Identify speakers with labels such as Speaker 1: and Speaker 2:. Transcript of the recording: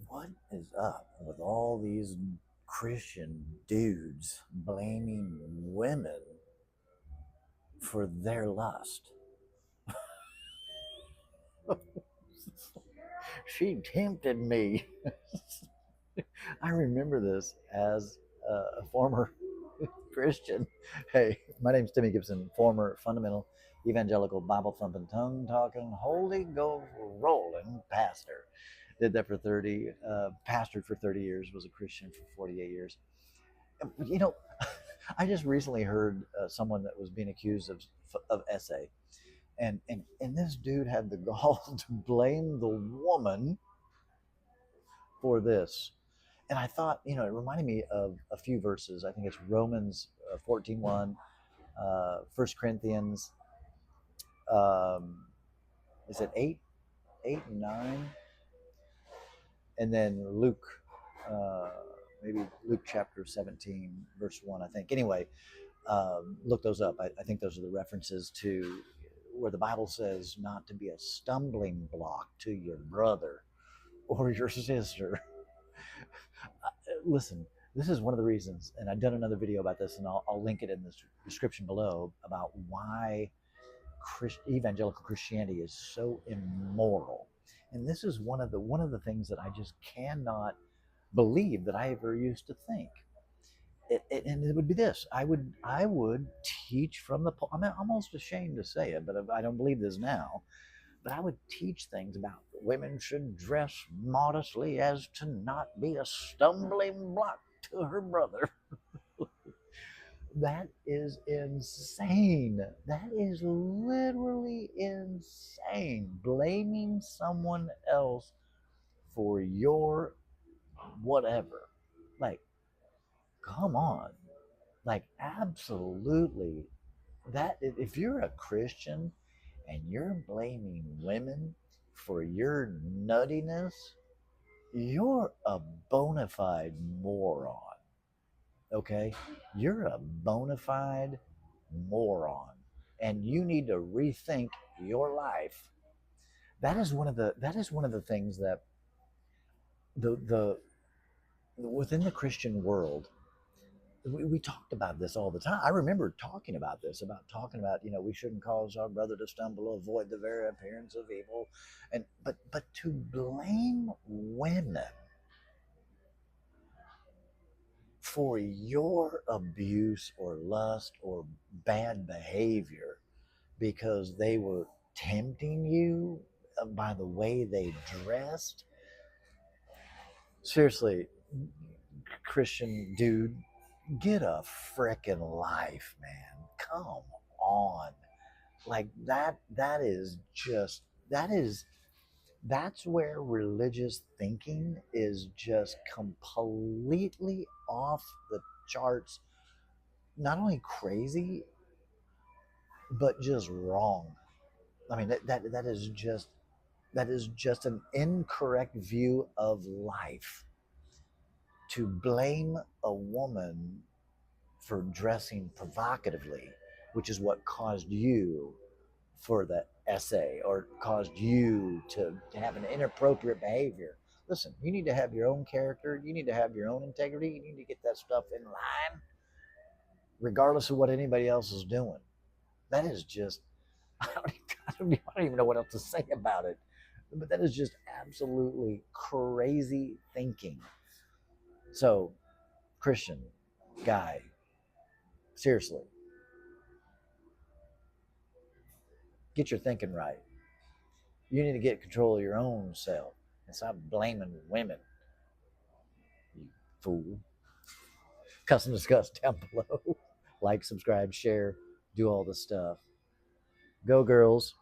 Speaker 1: what is up with all these Christian dudes blaming women for their lust? She tempted me. I remember this as a former Christian. Hey, my name's Timmy Gibson, former fundamental evangelical Bible thumping, tongue talking, Holy Ghost rolling pastor. Did that for 30, pastored for 30 years, was a Christian for 48 years. You know, I just recently heard someone that was being accused of SA, and this dude had the gall to blame the woman for this. And I thought, it reminded me of a few verses. I think it's Romans 14:1, 1 Corinthians, um, is it 8 and 9? And then Luke, uh, maybe Luke chapter 17, verse 1, I think. Anyway, look those up. I think those are the references to where the Bible says not to be a stumbling block to your brother or your sister. Listen, this is one of the reasons, and I've done another video about this, and I'll link it in the description below, about why evangelical Christianity is so immoral. And this is one of the things that I just cannot believe that I ever used to think. And it would be this: I would teach from the. I'm almost ashamed to say it, but I don't believe this now. But I would teach things about women should dress modestly as to not be a stumbling block to her brother. That is insane. That is literally insane. Blaming someone else for your whatever. Like, come on. Like, absolutely. That if you're a Christian and you're blaming women for your nuttiness, you're a bona fide moron. Okay? You're a bona fide moron. And you need to rethink your life. That is one of the things that the within the Christian world, we talked about this all the time. I remember talking about this, talking about, we shouldn't cause our brother to stumble, avoid the very appearance of evil. And but to blame women for your abuse or lust or bad behavior because they were tempting you by the way they dressed. Seriously, Christian dude, get a frickin' life, man. Come on. Like that's where religious thinking is just completely off the charts. Not only crazy, but just wrong. I mean, that is just an incorrect view of life. To blame a woman for dressing provocatively, which is what caused you for the essay or caused you to have an inappropriate behavior. Listen, you need to have your own character. You need to have your own integrity. You need to get that stuff in line, regardless of what anybody else is doing. That is just, I don't even know what else to say about it. But that is just absolutely crazy thinking. So, Christian guy, seriously, get your thinking right. You need to get control of your own self and stop blaming women, you fool. Custom discuss down below. Like, subscribe, share, do all the stuff. Go, girls.